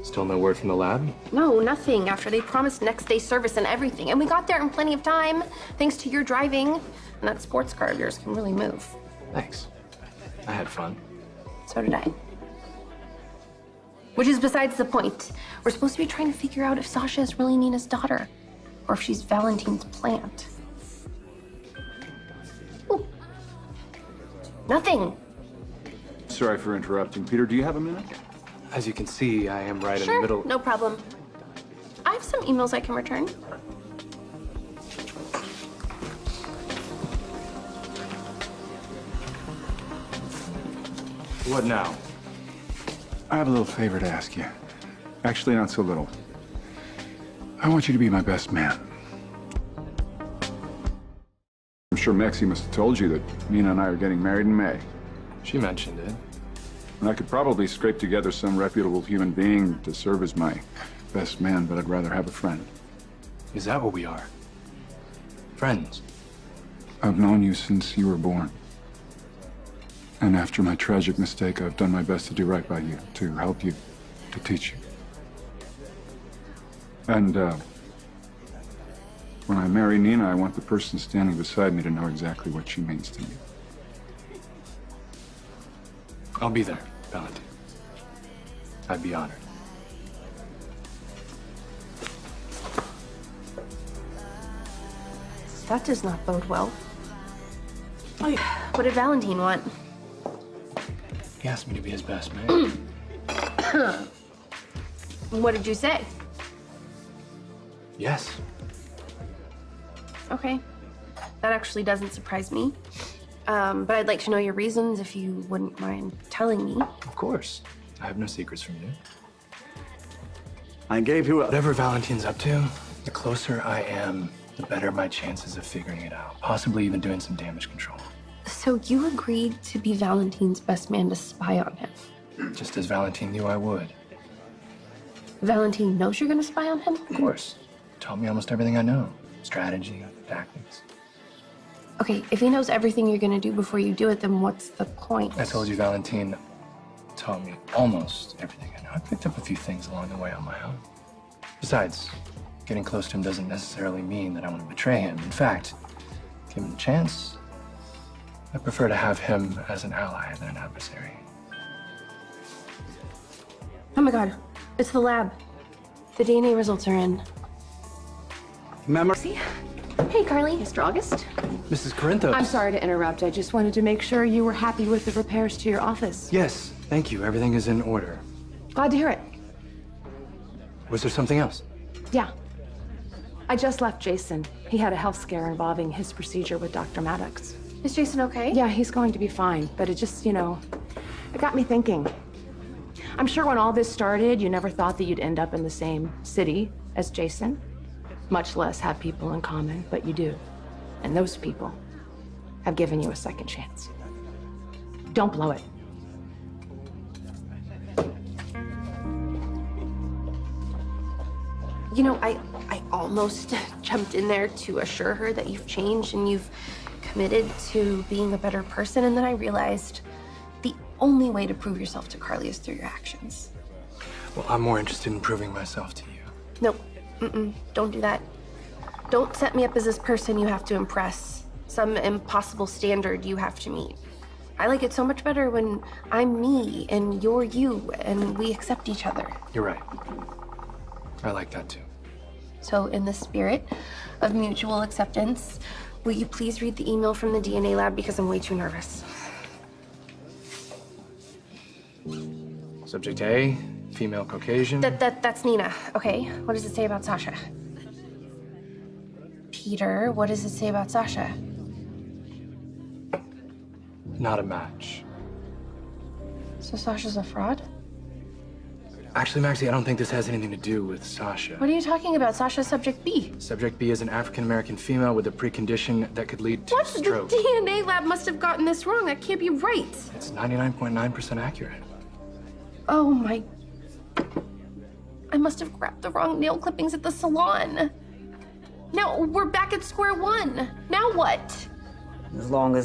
Still no word from the lab? No, nothing, after they promised next day service and everything. And we got there in plenty of time, thanks to your driving. And that sports car of yours can really move. Thanks. I had fun. So did I. Which is besides the point. We're supposed to be trying to figure out if Sasha is really Nina's daughter, or if she's Valentine's plant. Ooh. Nothing. Sorry for interrupting. Peter, do you have a minute? As you can see, I am right in Sure, the middle. no problem. I have some emails I can return. What now? I have a little favor to ask you. Actually, not so little. I want you to be my best man. I'm sure Maxie must have told you that Nina and I are getting married in May. She mentioned it. And I could probably scrape together some reputable human being to serve as my best man, but I'd rather have a friend. Is that what we are? Friends? I've known you since you were born. And after my tragic mistake, I've done my best to do right by you, to help you, to teach you. And, when I marry Nina, I want the person standing beside me to know exactly what she means to me. I'll be there, Valentine. I'd be honored. That does not bode well. What did Valentine want? He asked me to be his best man. What did you say? Yes. Okay. That actually doesn't surprise me. But I'd like to know your reasons if you wouldn't mind telling me. Of course. I have no secrets from you. I gave you a... Whatever Valentine's up to, the closer I am, the better my chances of figuring it out. Possibly even doing some damage control. So you agreed to be Valentine's best man to spy on him? Just as Valentine knew I would. Valentine knows you're gonna spy on him? Of course. Taught me almost everything I know. Strategy, tactics. Okay, if he knows everything you're gonna do before you do it, then what's the point? I told you Valentine taught me almost everything I know. I picked up a few things along the way on my own. Besides, getting close to him doesn't necessarily mean that I want to betray him. In fact, given the chance, I prefer to have him as an ally than an adversary. Oh my god, it's the lab. The DNA results are in. Remember? Hey, Carly. Mr. August? Mrs. Corinthos. I'm sorry to interrupt. I just wanted to make sure you were happy with the repairs to your office. Yes, thank you. Everything is in order. Glad to hear it. Was there something else? Yeah. I just left Jason. He had a health scare involving his procedure with Dr. Maddox. Is Jason okay? Yeah, he's going to be fine, but it just, it got me thinking. I'm sure when all this started, you never thought that you'd end up in the same city as Jason, much less have people in common, but you do. And those people have given you a second chance. Don't blow it. You know, I almost jumped in there to assure her that you've changed and you've committed to being a better person, and then I realized the only way to prove yourself to Carly is through your actions. Well, I'm more interested in proving myself to you. Nope, don't do that. Don't set me up as this person you have to impress, some impossible standard you have to meet. I like it so much better when I'm me and you're you and we accept each other. You're right. I like that too. So in the spirit of mutual acceptance, will you please read the email from the DNA lab because I'm way too nervous. Subject A, female Caucasian. That's Nina, okay? What does it say about Sasha? Peter, what does it say about Sasha? Not a match. So Sasha's a fraud? Actually, Maxie, I don't think this has anything to do with Sasha. What are you talking about? Sasha's subject B. Subject B is an African-American female with a precondition that could lead to What? stroke. The DNA lab must have gotten this wrong. That can't be right. It's 99.9% accurate. Oh my... I must have grabbed the wrong nail clippings at the salon. Now we're back at square one. Now what? As long as